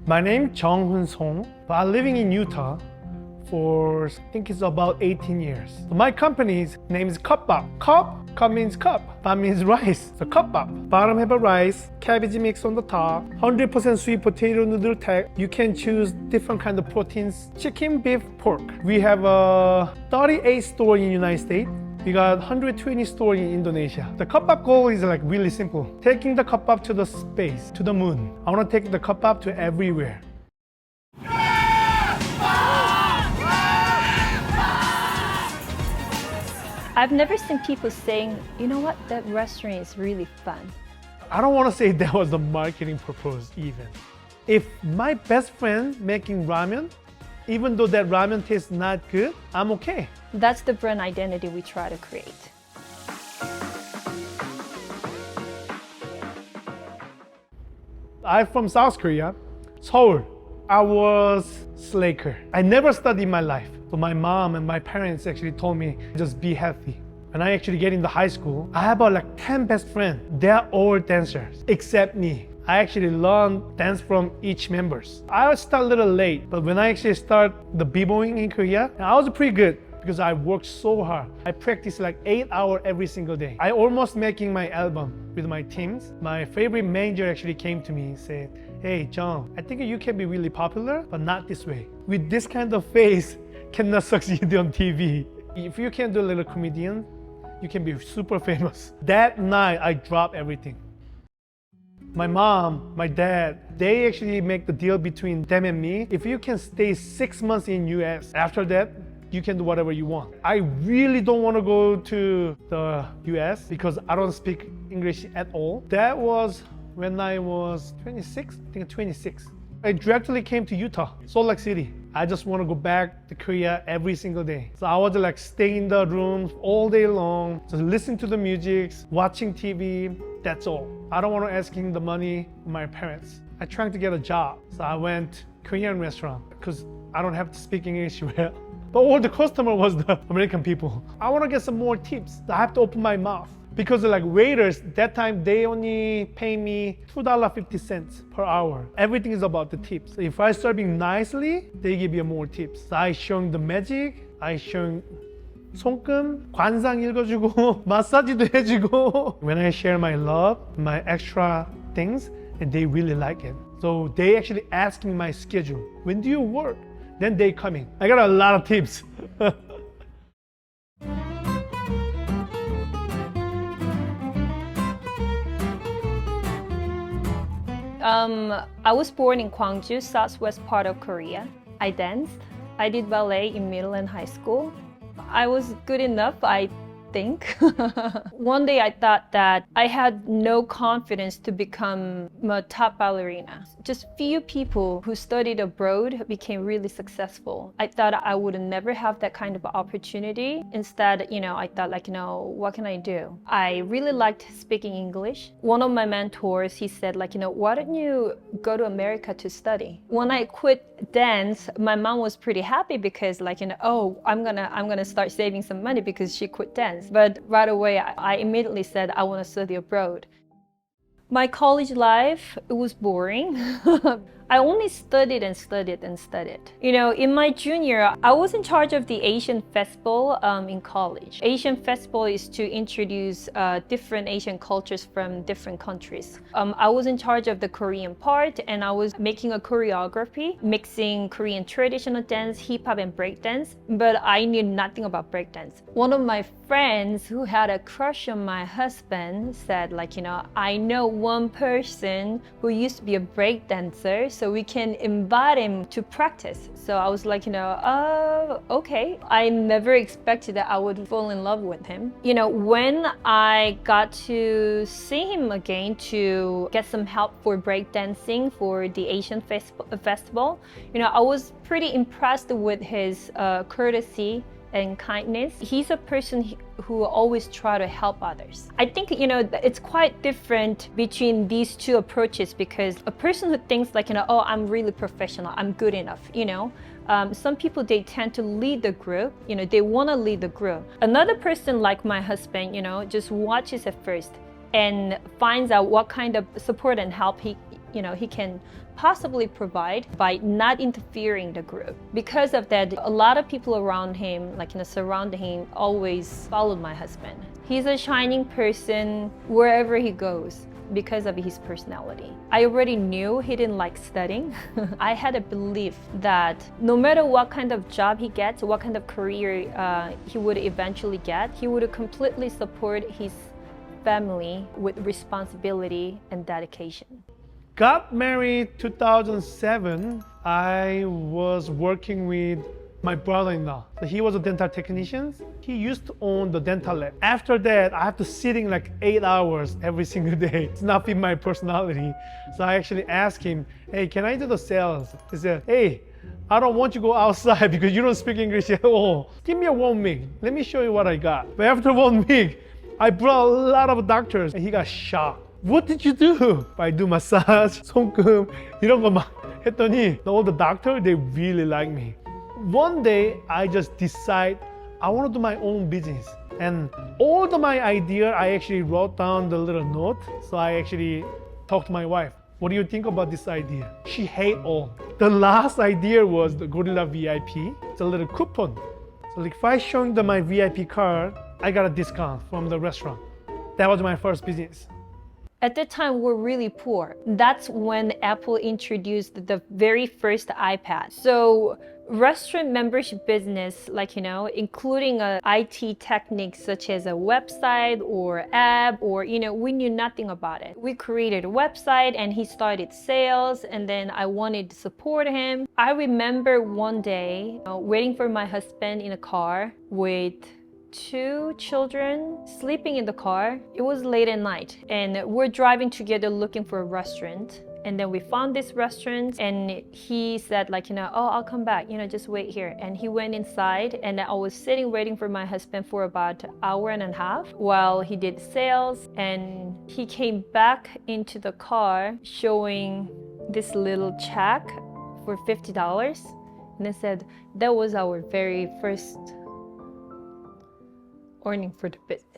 My name is Jung-hoon Song. I'm living in Utah for I think it's about 18 years. So my company's name is Cupbop. Cup means cup. Bop means rice. So Cupbop. Bottom have a rice, cabbage mix on the top, 100% sweet potato noodle tag. You can choose different kind of proteins: chicken, beef, pork. We have a 38 store in the United States. We got 120 stores in Indonesia. The Cupbop goal is like really simple. Taking the Cupbop to the space, to the moon. I want to take the Cupbop to everywhere. I've never seen people saying, you know what, that restaurant is really fun. I don't want to say that was the marketing purpose even. If my best friend making ramen, even though that ramen tastes not good, I'm okay. That's the brand identity we try to create. I'm from South Korea, Seoul. I was slacker. I never studied in my life. So my mom and my parents actually told me, just be healthy. When I actually get into high school, I have about like 10 best friends. They're all dancers, except me. I actually learned dance from each members. I started a little late, but when I actually start the b-boying in Korea, I was pretty good because I worked so hard. I practiced like 8 hours every single day. I almost making my album with my teams. My favorite manager actually came to me and said, hey, John, I think you can be really popular, but not this way. With this kind of face, cannot succeed on TV. If you can do a little comedian, you can be super famous. That night, I dropped everything. My mom, my dad, they actually make the deal between them and me. If you can stay 6 months in US, after that, you can do whatever you want. I really don't want to go to the US because I don't speak English at all. That was when I was 26, I think 26. I directly came to Utah, Salt Lake City. I just want to go back to Korea every single day. So I was like staying in the rooms all day long, just listening to the music, watching TV, that's all. I don't want to asking the money from my parents. I tried to get a job. So I went Korean restaurant because I don't have to speak English well. But all the customer was the American people. I want to get some more tips. I have to open my mouth. Because like waiters, that time they only pay me $2.50 per hour. Everything is about the tips. If I serving nicely, they give you more tips. So I showing the magic, I showing 손금, 관상 읽어주고, 마사지도 해주고. When I share my love, my extra things, and they really like it. So they actually ask me my schedule. When do you work? Then they coming. I got a lot of tips. I was born in Gwangju, southwest part of Korea. I danced. I did ballet in middle and high school. I was good enough, I think. One day I thought that I had no confidence to become a top ballerina. Just few people who studied abroad became really successful. I thought I would never have that kind of opportunity. Instead, I thought what can I do? I really liked speaking English. One of my mentors, he said why don't you go to America to study? When I quit dance, my mom was pretty happy because I'm gonna start saving some money because she quit dance. But right away, I immediately said I want to study abroad. My college life, it was boring. I only studied and studied and studied. In my junior, I was in charge of the Asian Festival in college. Asian Festival is to introduce different Asian cultures from different countries. I was in charge of the Korean part, and I was making a choreography, mixing Korean traditional dance, hip hop, and break dance. But I knew nothing about break dance. One of my friends who had a crush on my husband said, I know one person who used to be a break dancer, so we can invite him to practice. So I was okay. I never expected that I would fall in love with him. When I got to see him again to get some help for breakdancing for the Asian festival, I was pretty impressed with his courtesy and kindness. He's a person who always try to help others. I think, it's quite different between these two approaches because a person who thinks I'm really professional, I'm good enough, some people, they tend to lead the group, they want to lead the group. Another person like my husband, just watches at first and finds out what kind of support and help he can possibly provide by not interfering the group. Because of that, a lot of people around him, surrounding him, always followed my husband. He's a shining person wherever he goes because of his personality. I already knew he didn't like studying. I had a belief that no matter what kind of job he gets, what kind of career he would eventually get, he would completely support his family with responsibility and dedication. Got married 2007. I was working with my brother-in-law. So he was a dental technician. He used to own the dental lab. After that, I have to sitting like 8 hours every single day. It's not in my personality. So I actually asked him, hey, can I do the sales? He said, hey, I don't want you to go outside because you don't speak English at all. Give me a 1 week. Let me show you what I got. But after 1 week, I brought a lot of doctors and he got shocked. What did you do? I do massage, 손금 이런 거 막 했더니 all the doctors, they really like me. One day, I just decide I want to do my own business. And all my idea, I actually wrote down the little note. So I actually talked to my wife. What do you think about this idea? She hate all. The last idea was the Gorilla VIP. It's a little coupon. So like if I showing them my VIP card, I got a discount from the restaurant. That was my first business. At that time, we're really poor. That's when Apple introduced the very first iPad. So restaurant membership business, including IT techniques such as a website or app or, we knew nothing about it. We created a website and he started sales and then I wanted to support him. I remember one day waiting for my husband in a car with 2 children sleeping in the car. It was late at night and we're driving together looking for a restaurant. And then we found this restaurant and he said oh, I'll come back, just wait here. And he went inside and I was sitting waiting for my husband for about an hour and a half while he did sales. And he came back into the car showing this little check for $50. And I said, that was our very first earning for the business.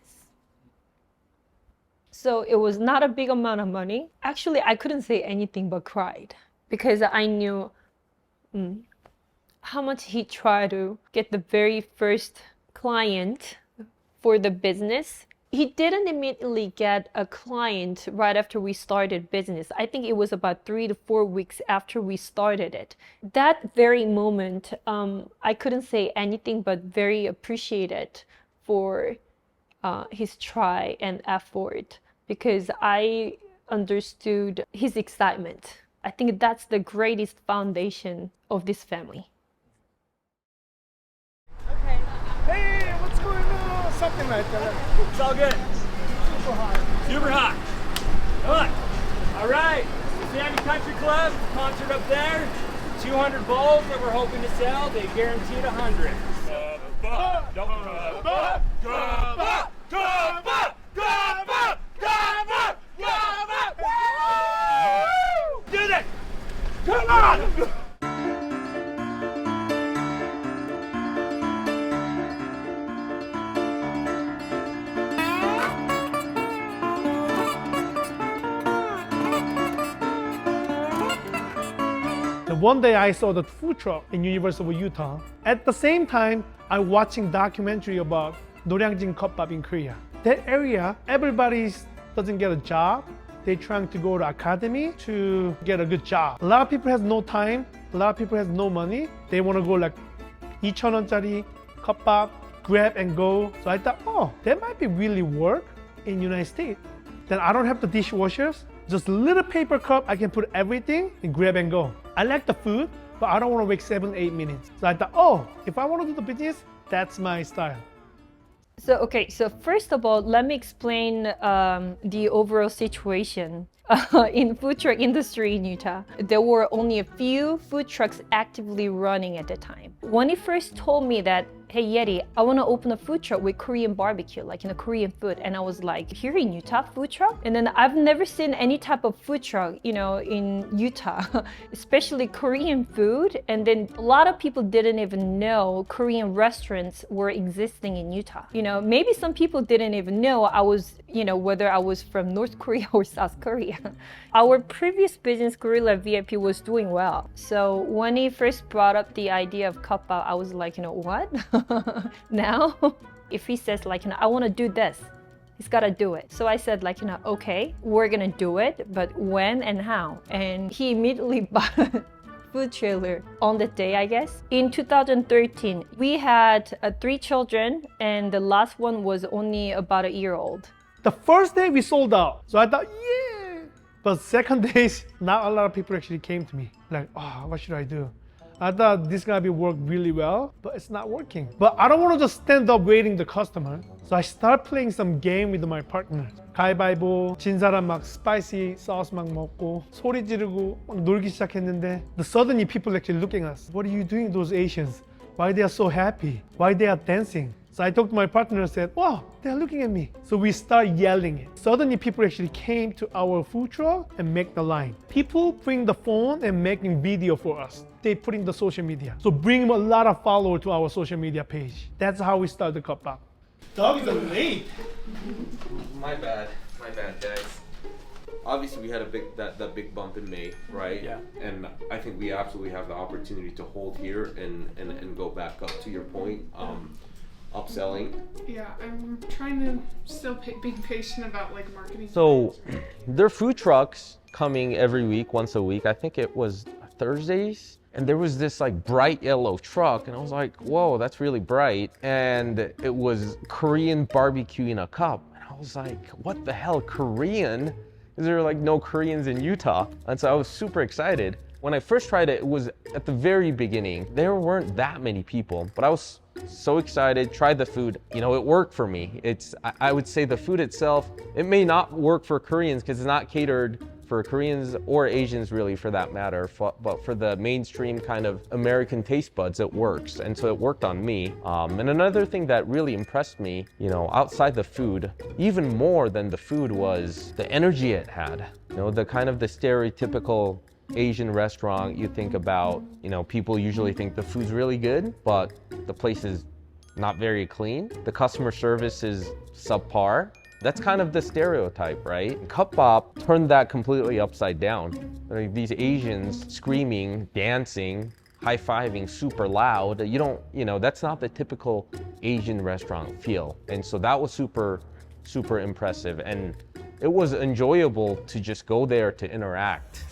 So it was not a big amount of money. Actually, I couldn't say anything but cried because I knew how much he tried to get the very first client for the business. He didn't immediately get a client right after we started business. I think it was about 3 to 4 weeks after we started it. That very moment, I couldn't say anything but very appreciated for his try and effort because I understood his excitement. I think that's the greatest foundation of this family. Okay. Hey, what's going on? Something like that. It's all good. Super hot. Super hot. Look. All right. Sandy Country Club concert up there. 200 bowls that we're hoping to sell. They guaranteed 100. Did it! Come on! One day I saw the food truck in University of Utah. At the same time, I watching documentary about 노량진 Cupbop in Korea. That area, everybody doesn't get a job. They're trying to go to academy to get a good job. A lot of people has no time. A lot of people has no money. They want to go like 2,000원짜리 Cupbop, grab and go. So I thought, oh, that might be really work in United States. Then I don't have the dishwashers. Just a little paper cup, I can put everything and grab and go. I like the food, but I don't want to wait 7-8 minutes. So I thought, oh, if I want to do the business, that's my style. So first of all, let me explain the overall situation in food truck industry in Utah. There were only a few food trucks actively running at the time. When he first told me that, hey Yeti, I want to open a food truck with Korean barbecue, like Korean food. And I was like, here in Utah, food truck? And then I've never seen any type of food truck, in Utah, especially Korean food. And then a lot of people didn't even know Korean restaurants were existing in Utah. Maybe some people didn't even know I was, whether I was from North Korea or South Korea. Our previous business, Gorilla VIP, was doing well. So when he first brought up the idea of Cupbop, I was like, what? Now, if he says I want to do this, he's got to do it. So I said okay, we're going to do it, but when and how? And he immediately bought a food trailer on the day, I guess. In 2013, we had 3 children and the last one was only about a year old. The first day we sold out. So I thought, yeah. But second days, not a lot of people actually came to me. Like, what should I do? I thought this is gonna work really well, but it's not working. But I don't want to just stand up waiting the customer. So I start playing some game with my partner. 가위바위보, 진 사람 막 spicy sauce 막 먹고 소리 지르고 막 놀기 시작했는데 suddenly people actually looking at us. What are you doing, those Asians? Why they are so happy? Why they are dancing? So I talked to my partner and said, wow, they're looking at me. So we start yelling it. Suddenly people actually came to our food truck and make the line. People bring the phone and making video for us. They put in the social media. So bring a lot of followers to our social media page. That's how we started the Cupbop. Dog is late. My bad, guys. Obviously, we had that big bump in May, right? Yeah. And I think we absolutely have the opportunity to hold here and go back up to your point. Upselling. Yeah, I'm trying to still be patient about marketing. So there are food trucks coming every week, once a week. I think it was Thursdays. And there was this bright yellow truck and I was like, whoa, that's really bright. And it was Korean barbecue in a cup. And I was like, what the hell, Korean? Is there no Koreans in Utah? And so I was super excited. When I first tried it, it was at the very beginning. There weren't that many people, but I was so excited, tried the food. It worked for me. I would say the food itself, it may not work for Koreans because it's not catered for Koreans or Asians really for that matter, but for the mainstream kind of American taste buds, it works. And so it worked on me. And another thing that really impressed me, outside the food, even more than the food was the energy it had. The kind of the stereotypical Asian restaurant you think about, people usually think the food's really good, but the place is not very clean. The customer service is subpar. That's kind of the stereotype, right? Cupbop turned that completely upside down. These Asians screaming, dancing, high-fiving super loud. That's not the typical Asian restaurant feel. And so that was super, super impressive. And it was enjoyable to just go there to interact.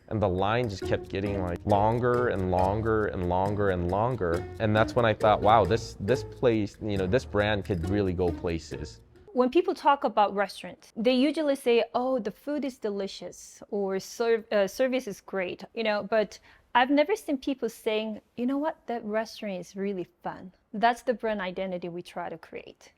And the line just kept getting longer and longer and longer and longer. And that's when I thought, wow, this place, this brand could really go places. When people talk about restaurants, they usually say, oh, the food is delicious or service is great, but I've never seen people saying, you know what, that restaurant is really fun. That's the brand identity we try to create.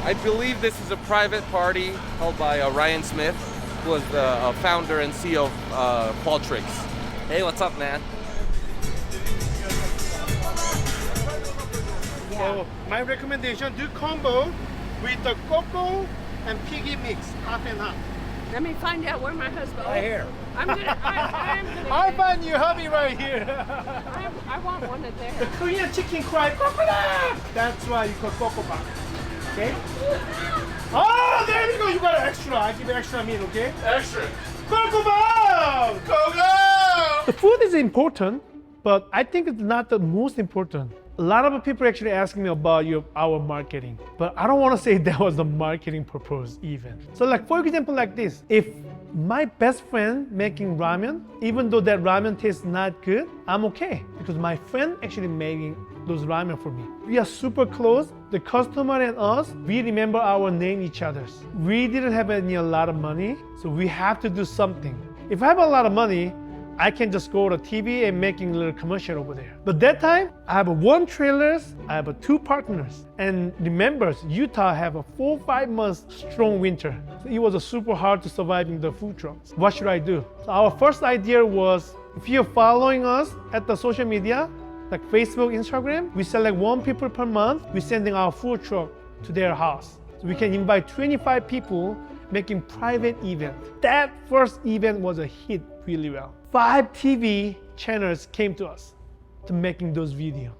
I believe this is a private party held by Ryan Smith, who was the founder and CEO of Qualtrics. Hey, what's up, man? So my recommendation, do combo with the cocoa and piggy mix, half and half. Let me find out where my husband. Right here. I'm gonna. I'm gonna. I find your hubby right here. I want one of The theirs. Korean chicken cry, crocodile! That's why you call Cupbop. Okay? Oh, there you go. You got an extra. I give you extra meat, okay? Extra. Cupbop! Go! The food is important, but I think it's not the most important. A lot of people actually asking me about our marketing, but I don't want to say that was the marketing purpose even. So for example, this, if my best friend making ramen, even though that ramen tastes not good, I'm okay because my friend actually making those ramen for me. We are super close. The customer and us, we remember our name each other's. We didn't have a lot of money, so we have to do something. If I have a lot of money, I can just go to TV and making a little commercial over there. But that time, I have one trailers, I have two partners. And remember, Utah have a 4-5 months strong winter. So it was super hard to survive in the food trucks. What should I do? So our first idea was, if you're following us at the social media, like Facebook, Instagram, we select 1 people per month. We're sending our food truck to their house. So we can invite 25 people making private event. That first event was a hit really well. 5 TV channels came to us to making those videos.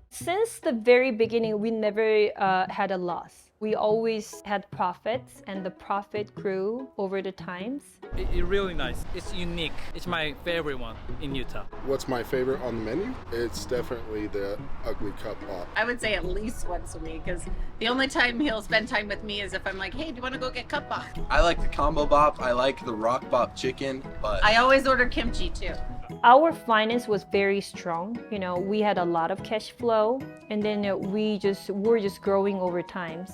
Since the very beginning, we never had a loss. We always had profits, and the profit grew over the times. It's really nice. It's unique. It's my favorite one in Utah. What's my favorite on the menu? It's definitely the ugly Cupbop. I would say at least once a week, because the only time he'll spend time with me is if I'm like, hey, do you want to go get Cupbop? I like the combo bop. I like the rock bop chicken, but I always order kimchi too. Our finance was very strong. You know, we had a lot of cash flow, and then we were just growing over times.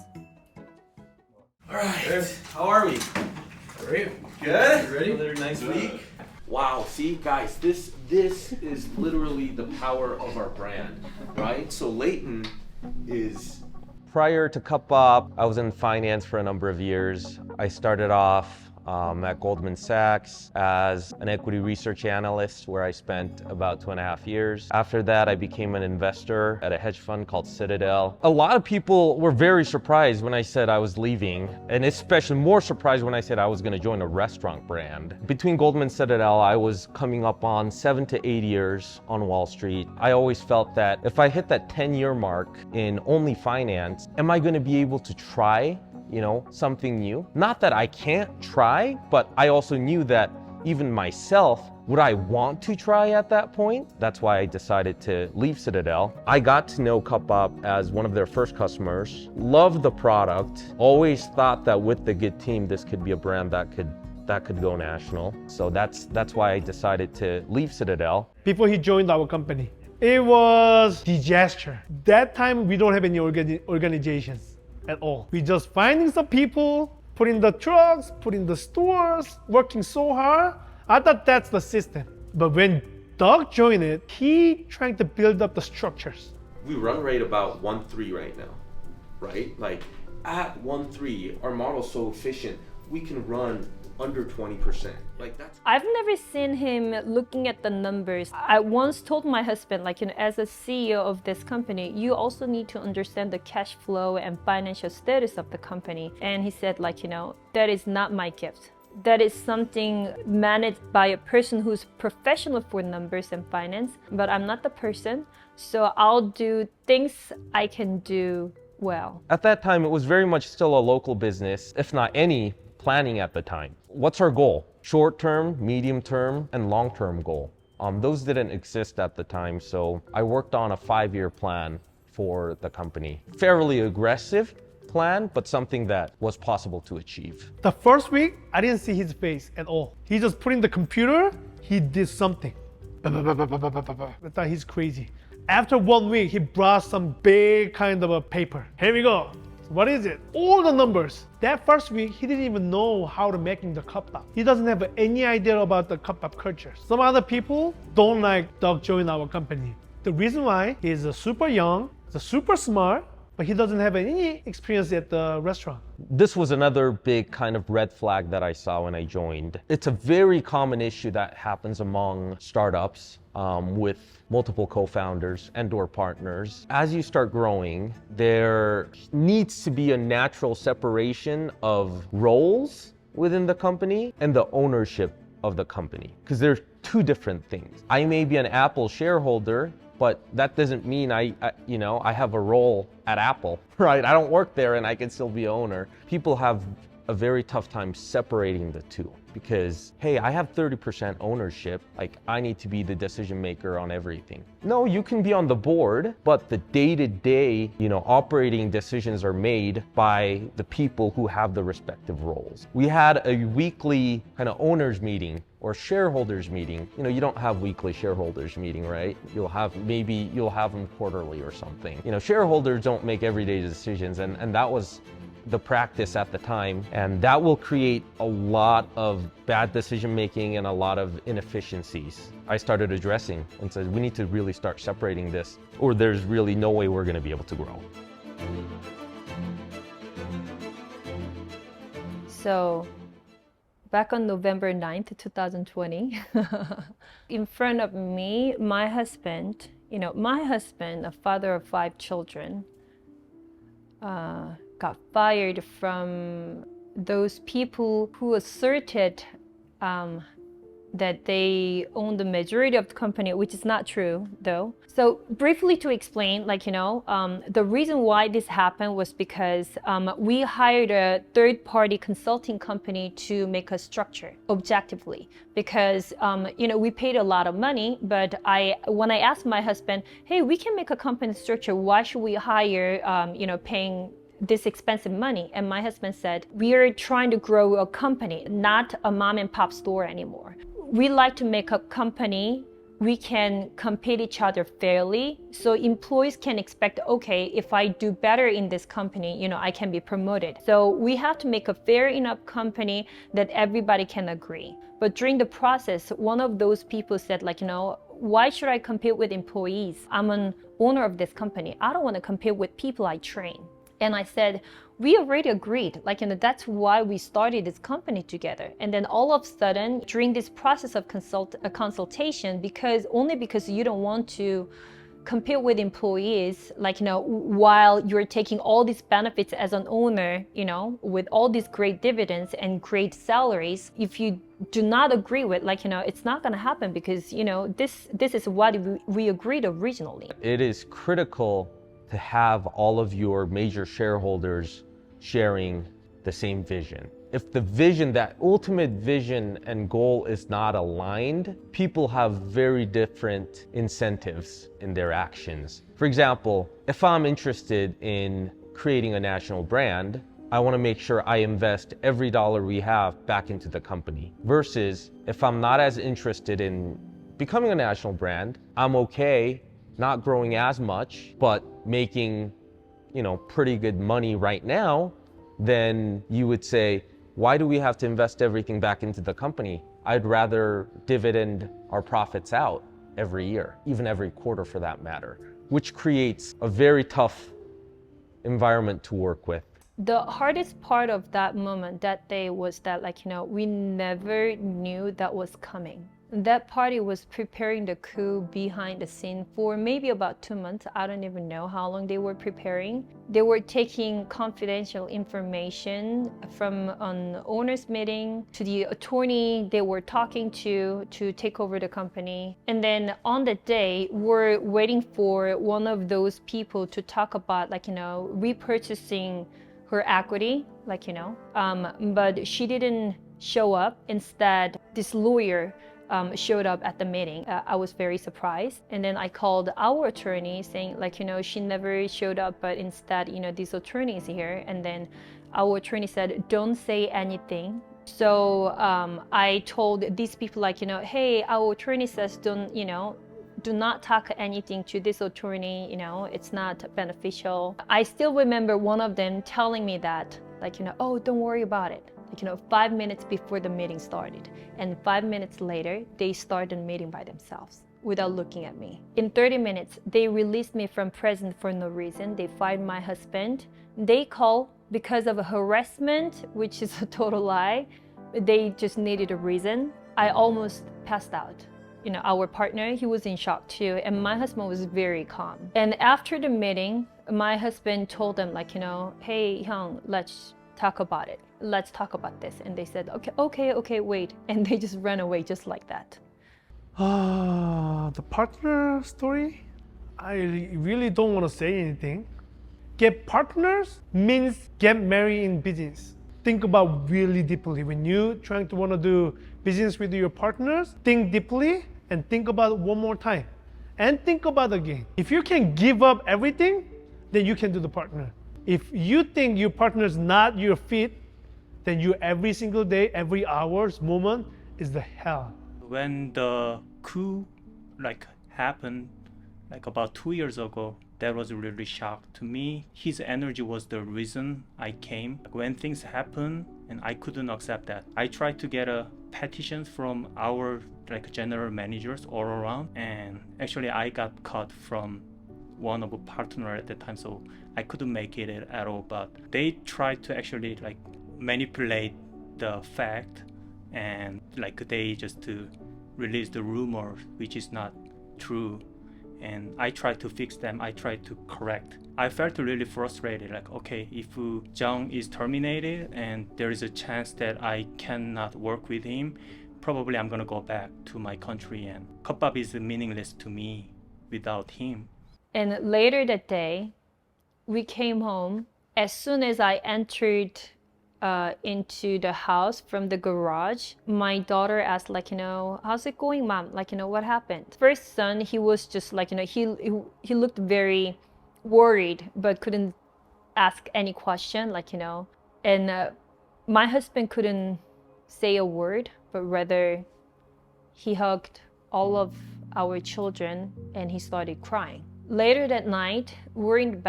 All right, how are we? Great. Good? Ready? Another nice week. Wow, see guys, this is literally the power of our brand, right? So Leighton is... Prior to Cupbop, I was in finance for a number of years. I started off at Goldman Sachs as an equity research analyst, where I spent about 2.5 years. After that, I became an investor at a hedge fund called Citadel. A lot of people were very surprised when I said I was leaving, and especially more surprised when I said I was going to join a restaurant brand. Between Goldman and Citadel, I was coming up on 7 to 8 years on Wall Street. I always felt that if I hit that 10-year mark in only finance, am I going to be able to try something new? Not that I can't try, but I also knew that even myself, would I want to try at that point? That's why I decided to leave Citadel. I got to know Cupbop as one of their first customers, loved the product, always thought that with the good team, this could be a brand that could go national. So that's why I decided to leave Citadel. Before he joined our company, it was disaster. That time, we don't have any organizations at all. We just finding some people, putting the trucks, putting the stores, working so hard. I thought that's the system. But when Doug joined it, he trying to build up the structures. We run rate about 1.3 right now, right? Like at 1.3, our model's so efficient, we can run under 20%. Like that's... I've never seen him looking at the numbers. I once told my husband, as a CEO of this company, you also need to understand the cash flow and financial status of the company. And he said, that is not my gift. That is something managed by a person who's professional for numbers and finance, but I'm not the person. So I'll do things I can do well. At that time, it was very much still a local business, if not any planning at the time. What's our goal? Short-term, medium-term, and long-term goal. Those didn't exist at the time, so I worked on a 5-year plan for the company. Fairly aggressive plan, but something that was possible to achieve. The first week, I didn't see his face at all. He just put in the computer, he did something. I thought he's crazy. After 1 week, he brought some big kind of a paper. Here we go. What is it? All the numbers. That first week, he didn't even know how to making the Cupbop. He doesn't have any idea about the Cupbop culture. Some other people don't like Doug join our company. The reason why, he's super young, he's super smart, but he doesn't have any experience at the restaurant. This was another big kind of red flag that I saw when I joined. It's a very common issue that happens among startups with multiple co-founders and/or partners. As you start growing, there needs to be a natural separation of roles within the company and the ownership of the company, because they're two different things. I may be an Apple shareholder, but that doesn't mean I have a role at Apple, right? I don't work there and I can still be owner. People have a very tough time separating the two because, hey, I have 30% ownership, I need to be the decision maker on everything. No, you can be on the board, but the day-to-day, operating decisions are made by the people who have the respective roles. We had a weekly kind of owners meeting or shareholders meeting. You don't have weekly shareholders meeting, right? You'll have them quarterly or something. Shareholders don't make everyday decisions, and that was the practice at the time, and that will create a lot of bad decision making and a lot of inefficiencies. I started addressing and said, we need to really start separating this, or there's really no way we're going to be able to grow. So back on November 9th, 2020, in front of me, my husband, a father of 5 children, got fired from those people who asserted that they own the majority of the company, which is not true though. So briefly to explain, the reason why this happened was because we hired a third-party consulting company to make a structure objectively, because we paid a lot of money, but when I asked my husband, hey, we can make a company structure, why should we hire paying this expensive money? And my husband said, we are trying to grow a company, not a mom and pop store anymore. We like to make a company we can compete each other fairly, so employees can expect, okay, if I do better in this company, I can be promoted. So we have to make a fair enough company that everybody can agree. But during the process, one of those people said, why should I compete with employees? I'm an owner of this company. I don't want to compete with people I train. And I said, we already agreed, that's why we started this company together. And then all of a sudden, during this process of consultation, because you don't want to compete with employees, while you're taking all these benefits as an owner, with all these great dividends and great salaries, if you do not agree with, it's not going to happen, because, this is what we agreed originally. It is critical to have all of your major shareholders sharing the same vision. If the vision, that ultimate vision and goal is not aligned, people have very different incentives in their actions. For example, if I'm interested in creating a national brand, I want to make sure I invest every dollar we have back into the company. Versus if I'm not as interested in becoming a national brand, I'm okay not growing as much, but making, pretty good money right now, then you would say, why do we have to invest everything back into the company? I'd rather dividend our profits out every year, even every quarter for that matter, which creates a very tough environment to work with. The hardest part of that moment, that day, was that we never knew that was coming. That party was preparing the coup behind the scene for maybe about 2 months. I don't even know how long they were preparing. They were taking confidential information from an owner's meeting to the attorney they were talking to take over the company. And then on the day, we're waiting for one of those people to talk about, repurchasing her equity, but she didn't show up. Instead, this lawyer showed up at the meeting. I was very surprised. And then I called our attorney saying, she never showed up, but instead, this attorney is here. And then our attorney said, don't say anything. So I told these people, hey, our attorney says do not talk anything to this attorney, it's not beneficial. I still remember one of them telling me that, oh, don't worry about it. 5 minutes before the meeting started. And 5 minutes later, they started the meeting by themselves without looking at me. In 30 minutes, they released me from prison for no reason. They fired my husband. They called because of a harassment, which is a total lie. They just needed a reason. I almost passed out. Our partner, he was in shock too, and my husband was very calm. And after the meeting, my husband told them, hey, Hyung, let's talk about it. Let's talk about this. And they said, okay, wait. And they just ran away just like that. The partner story? I really don't want to say anything. Get partners means get married in business. Think about really deeply. When you're trying to want to do business with your partners, think deeply and think about it one more time. And think about it again. If you can give up everything, then you can do the partner. If you think your partner is not your fit, then you every single day, every hour's moment is the hell. When the coup happened about 2 years ago, That was really shock to me. His energy was the reason I came. When things happen and I couldn't accept that, I tried to get a petition from our general managers all around, and actually I got cut from one of a partner at the time, so I couldn't make it at all. But they tried to actually manipulate the fact, and they just to release the rumor which is not true. And I tried to fix them, I tried to correct. I felt really frustrated, okay, if Jung is terminated and there is a chance that I cannot work with him, probably I'm gonna go back to my country, and Cupbop is meaningless to me without him. And later that day, we came home. As soon as I entered into the house from the garage, my daughter asked, how's it going, Mom? What happened? First son, he was just he looked very worried, but couldn't ask any question, and my husband couldn't say a word, but rather he hugged all of our children and he started crying. Later that night, we're in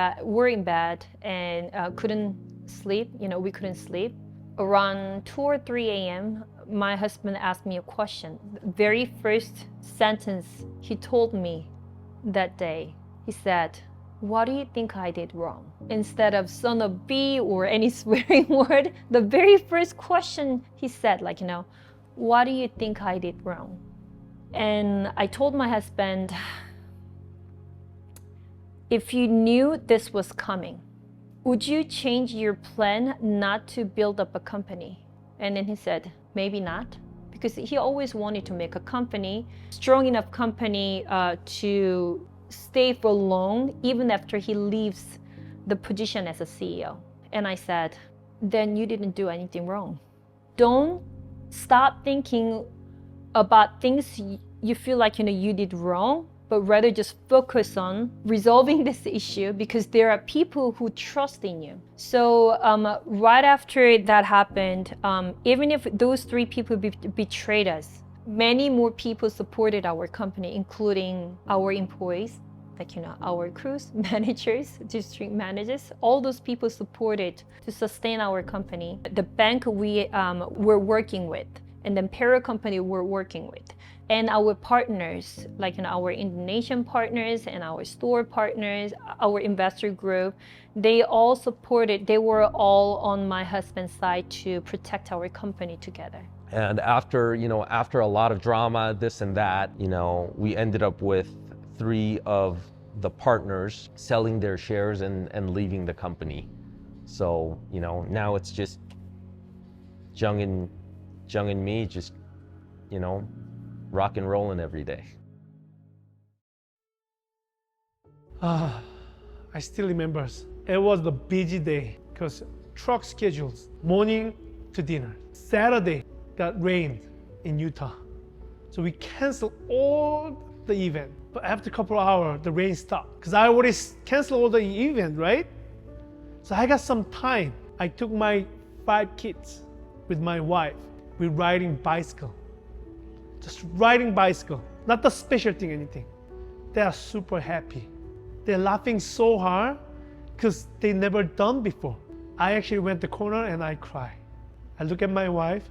bed and couldn't sleep. We couldn't sleep. Around 2 or 3 a.m., my husband asked me a question. The very first sentence he told me that day, he said, "What do you think I did wrong?" Instead of son of B or any swearing word, the very first question he said, what do you think I did wrong? And I told my husband, if you knew this was coming, would you change your plan not to build up a company? And then he said, maybe not, because he always wanted to make a company, strong enough company to stay for long, even after he leaves the position as a CEO. And I said, then you didn't do anything wrong. Don't stop thinking about things you feel you did wrong, but rather just focus on resolving this issue, because there are people who trust in you. So right after that happened, even if those 3 people betrayed us, many more people supported our company, including our employees, our crews, managers, district managers. All those people supported to sustain our company. The bank we were working with, and then parent company we're working with, and our partners, our Indonesian partners and our store partners, our investor group, they all supported. They were all on my husband's side to protect our company together. And after a lot of drama, this and that, we ended up with 3 of the partners selling their shares and leaving the company. So, now it's just Jung and me just, rock and rolling every day. I still remember. It was the busy day because truck schedules, morning to dinner. Saturday got rained in Utah. So we canceled all the event. But after a couple of hours, the rain stopped. Because I already canceled all the event, right? So I got some time. I took my 5 kids with my wife. We're riding bicycle. Just riding bicycle. Not the special thing, anything. They are super happy. They're laughing so hard because they never done before. I actually went to the corner and I cry. I look at my wife.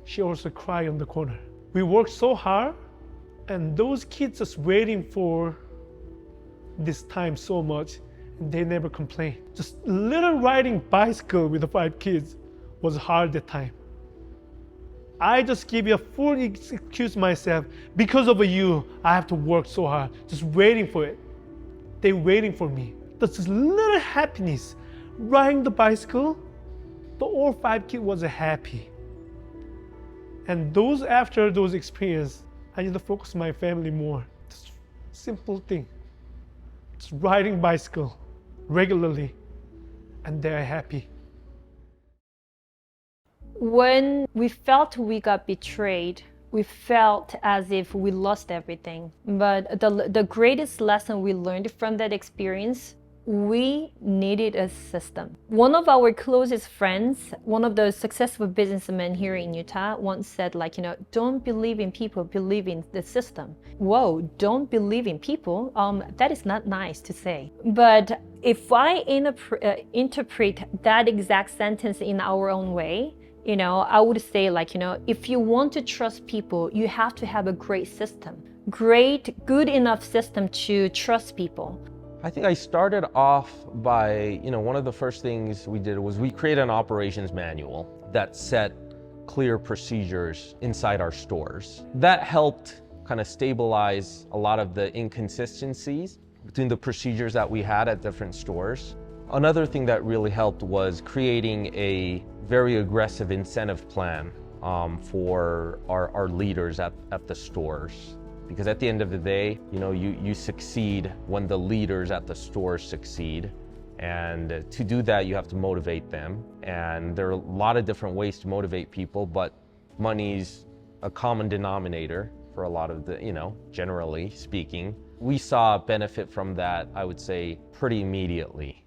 She also cried on the corner. We worked so hard, and those kids just waiting for this time so much, and they never complain. Just little riding bicycle with the 5 kids was hard that time. I just give you a full excuse myself. Because of you, I have to work so hard, just waiting for it. They're waiting for me. That's just little happiness. Riding the bicycle, the all 5 kids was happy. And after those experiences, I need to focus on my family more. Just simple thing. Just riding bicycle regularly, and they're happy. When we felt we got betrayed, we felt as if we lost everything. But the greatest lesson we learned from that experience we needed a system. One of our closest friends, one of the successful businessmen here in Utah, once said, don't believe in people, believe in the system. Whoa, don't believe in people? That is not nice to say. But if I interpret that exact sentence in our own way, I would say if you want to trust people, you have to have a great system. Good enough system to trust people. I think I started off by, one of the first things we did was we created an operations manual that set clear procedures inside our stores. That helped kind of stabilize a lot of the inconsistencies between the procedures that we had at different stores. Another thing that really helped was creating a very aggressive incentive plan for our leaders at the stores. Because at the end of the day, you succeed when the leaders at the stores succeed. And to do that, you have to motivate them. And there are a lot of different ways to motivate people, but money's a common denominator for a lot of the, generally speaking. We saw benefit from that, I would say, pretty immediately.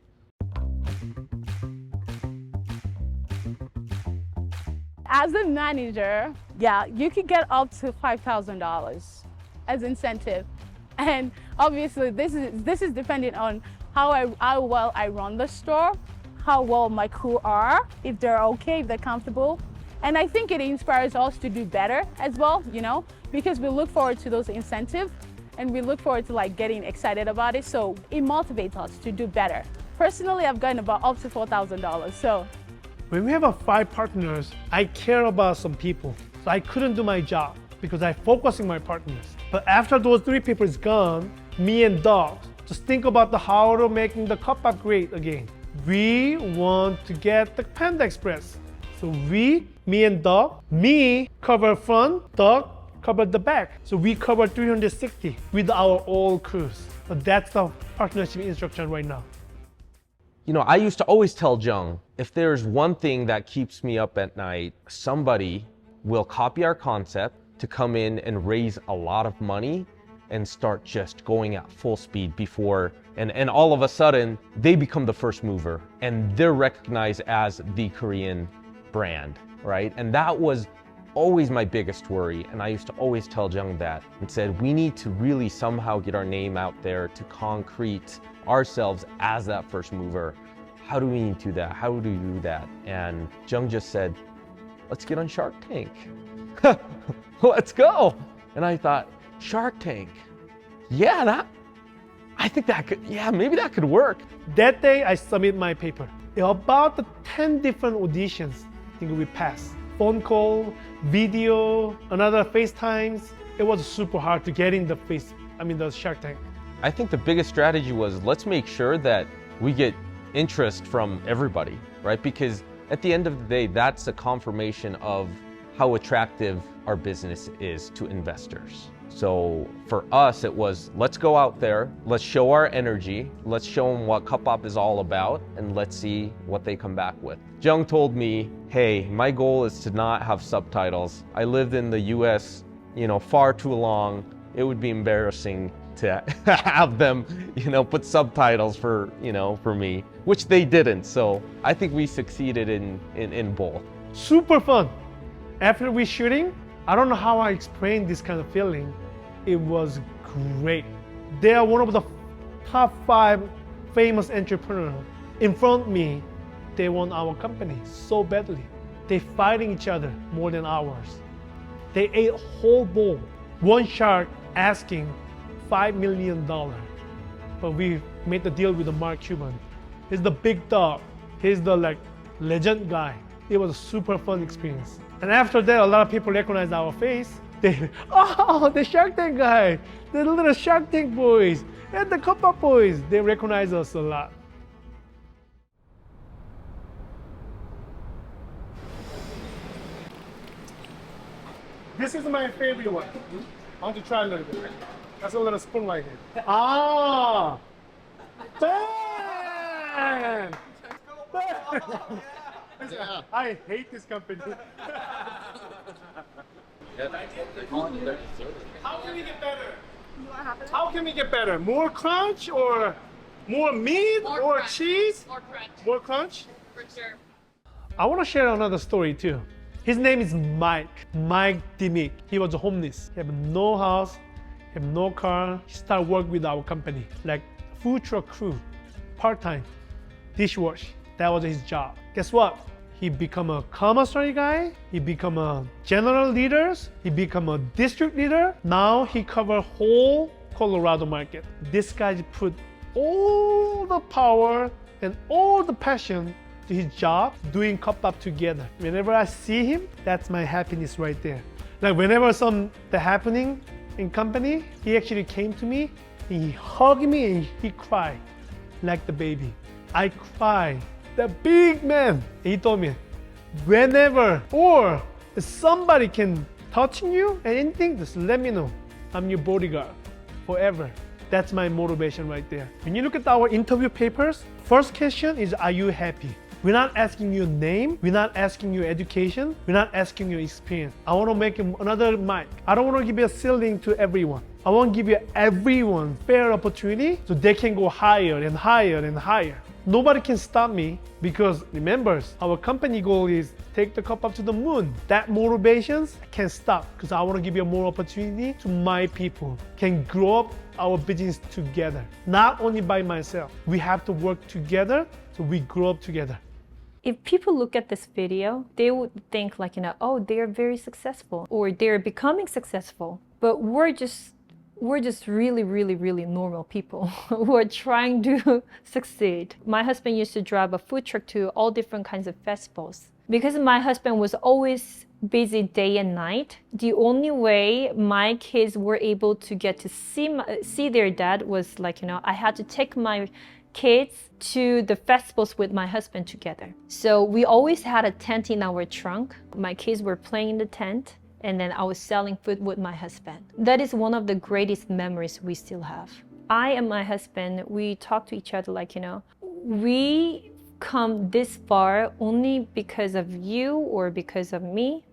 As a manager, you could get up to $5,000 as incentive, and obviously this is dependent on how well I run the store, how well my crew are, if they're okay, if they're comfortable, and I think it inspires us to do better as well, because we look forward to those incentives and we look forward to getting excited about it, so it motivates us to do better. Personally, I've gotten about up to $4,000. So when we have 5 partners, I care about some people, so I couldn't do my job because I focus on my partners. But after those 3 people is gone, me and Doug just think about how to making the Cupbop great again. We want to get the Panda Express. So me and Doug, me cover front, Doug cover the back. So we cover 360 with our old crews. So that's the partnership instruction right now. I used to always tell Jung, if there's one thing that keeps me up at night, somebody will copy our concept to come in and raise a lot of money and start just going at full speed before, and all of a sudden they become the first mover and they're recognized as the Korean brand, right? And that was always my biggest worry. And I used to always tell Jung that and said, we need to really somehow get our name out there to concrete ourselves as that first mover. How do we do that? How do we do that? And Jung just said, let's get on Shark Tank. Let's go. And I thought, Shark Tank, I think that could, maybe that could work. That day I submit my paper. About the 10 different auditions, I think we passed. Phone call, video, another FaceTimes. It was super hard to get in the Shark Tank. I think the biggest strategy was let's make sure that we get interest from everybody, right? Because at the end of the day, that's a confirmation of how attractive our business is to investors. So for us, it was, let's go out there, let's show our energy, let's show them what Cupbop is all about, and let's see what they come back with. Jung told me, hey, my goal is to not have subtitles. I lived in the US, far too long. It would be embarrassing to have them, put subtitles for me, which they didn't. So I think we succeeded in both. Super fun. After we shooting, I don't know how I explain this kind of feeling. It was great. They are one of the top 5 famous entrepreneurs. In front of me, they want our company so badly. They fighting each other more than ours. They ate a whole bowl. One shark asking $5 million. But we made the deal with the Mark Cuban. He's the big dog. He's the legend guy. It was a super fun experience. And after that, a lot of people recognized our face. The Shark Tank guy, the little Shark Tank boys, and the Cupbop boys. They recognize us a lot. This is my favorite one. I want to try a little bit. That's a little spoon right here. Ah! Damn! Yeah. I hate this company. How can we get better? How can we get better? More crunch or More meat More or crunch. cheese? More crunch. More crunch? For sure. I want to share another story too. His name is Mike Dimick. He was homeless. He had no house, he had no car. He started work with our company, like food truck crew, part-time, dishwash. That was his job. Guess what? He become a commissary guy. He become a general leaders. He become a district leader. Now he cover whole Colorado market. This guy put all the power and all the passion to his job doing Cupbop together. Whenever I see him, that's my happiness right there. Like whenever the happening in company, he actually came to me, he hugged me and he cried like the baby. I cried. The big man. He told me, whenever or if somebody can touch you and anything, just let me know. I'm your bodyguard forever. That's my motivation right there. When you look at our interview papers, first question is, are you happy? We're not asking your name. We're not asking your education. We're not asking your experience. I want to make another mic. I don't want to give you a ceiling to everyone. I want to give you everyone fair opportunity so they can go higher and higher and higher. Nobody can stop me because remember, our company goal is take the cup up to the moon. That motivations can't stop because I want to give you more opportunity to my people can grow up our business together, not only by myself. We have to work together so we grow up together. If people look at this video, they would think like, oh, they're very successful or they're becoming successful. But we're just really, really, really normal people who are trying to succeed. My husband used to drive a food truck to all different kinds of festivals. Because my husband was always busy day and night, the only way my kids were able to get to see their dad was like, I had to take my kids to the festivals with my husband together. So we always had a tent in our trunk. My kids were playing in the tent, and then I was selling food with my husband. That is one of the greatest memories we still have. I and my husband, we talk to each other like, we come this far only because of you or because of me,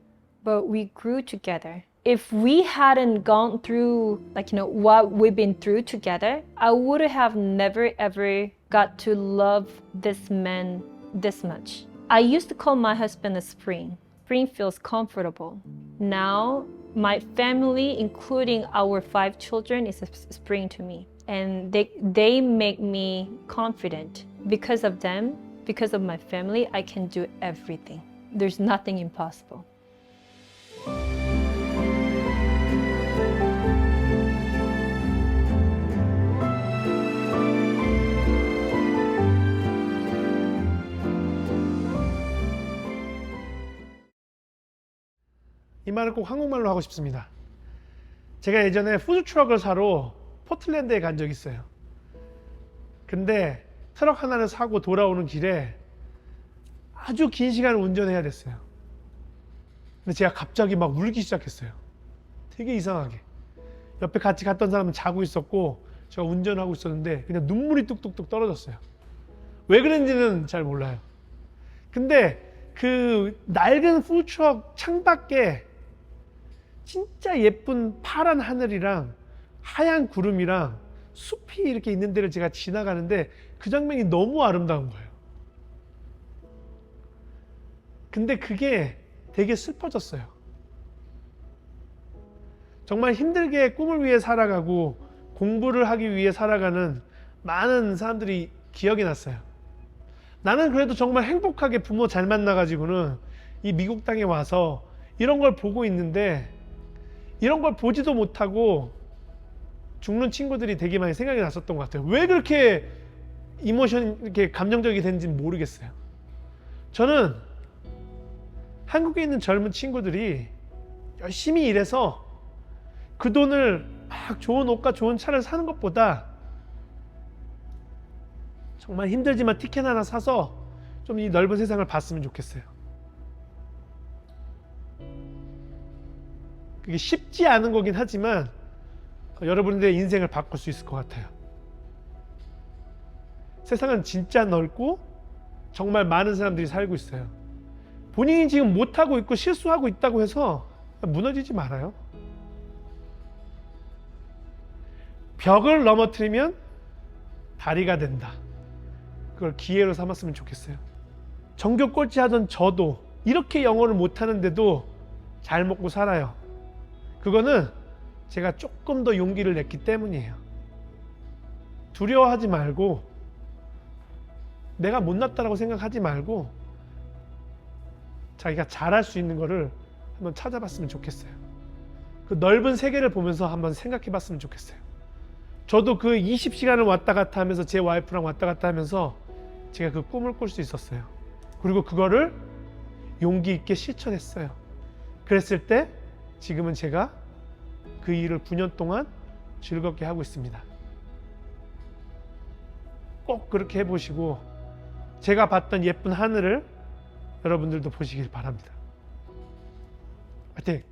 but we grew together. If we hadn't gone through what we've been through together, I would have never ever got to love this man this much. I used to call my husband a spring. Spring feels comfortable. Now my family, including our 5 children, is a spring to me. And they make me confident. Because of them, because of my family, I can do everything. There's nothing impossible. 이 말을 꼭 한국말로 하고 싶습니다. 제가 예전에 푸드트럭을 사러 포틀랜드에 간 적이 있어요. 근데 트럭 하나를 사고 돌아오는 길에 아주 긴 시간을 운전해야 됐어요. 근데 제가 갑자기 막 울기 시작했어요. 되게 이상하게. 옆에 같이 갔던 사람은 자고 있었고 제가 운전하고 있었는데 그냥 눈물이 뚝뚝뚝 떨어졌어요. 왜 그런지는 잘 몰라요. 근데 그 낡은 푸드트럭 창밖에 진짜 예쁜 파란 하늘이랑 하얀 구름이랑 숲이 이렇게 있는 데를 제가 지나가는데 그 장면이 너무 아름다운 거예요. 근데 그게 되게 슬퍼졌어요. 정말 힘들게 꿈을 위해 살아가고 공부를 하기 위해 살아가는 많은 사람들이 기억이 났어요. 나는 그래도 정말 행복하게 부모 잘 만나가지고는 이 미국 땅에 와서 이런 걸 보고 있는데 이런 걸 보지도 못하고 죽는 친구들이 되게 많이 생각이 났었던 것 같아요. 왜 그렇게 이렇게 감정적이 됐는지 모르겠어요. 저는 한국에 있는 젊은 친구들이 열심히 일해서 그 돈을 막 좋은 옷과 좋은 차를 사는 것보다 정말 힘들지만 티켓 하나 사서 좀 이 넓은 세상을 봤으면 좋겠어요. 그게 쉽지 않은 거긴 하지만 여러분들의 인생을 바꿀 수 있을 것 같아요. 세상은 진짜 넓고 정말 많은 사람들이 살고 있어요. 본인이 지금 못하고 있고 실수하고 있다고 해서 무너지지 말아요. 벽을 넘어뜨리면 다리가 된다. 그걸 기회로 삼았으면 좋겠어요. 전교 꼴찌 하던 저도 이렇게 영어를 못하는데도 잘 먹고 살아요. 그거는 제가 조금 더 용기를 냈기 때문이에요. 두려워하지 말고, 내가 못났다라고 생각하지 말고 자기가 잘할 수 있는 거를 한번 찾아봤으면 좋겠어요. 그 넓은 세계를 보면서 한번 생각해 봤으면 좋겠어요. 저도 그 20시간을 왔다 갔다 하면서 제 와이프랑 왔다 갔다 하면서 제가 그 꿈을 꿀 수 있었어요. 그리고 그거를 용기 있게 실천했어요. 그랬을 때 지금은 제가 그 일을 9년 동안 즐겁게 하고 있습니다. 꼭 그렇게 해보시고 제가 봤던 예쁜 하늘을 여러분들도 보시길 바랍니다. 화이팅!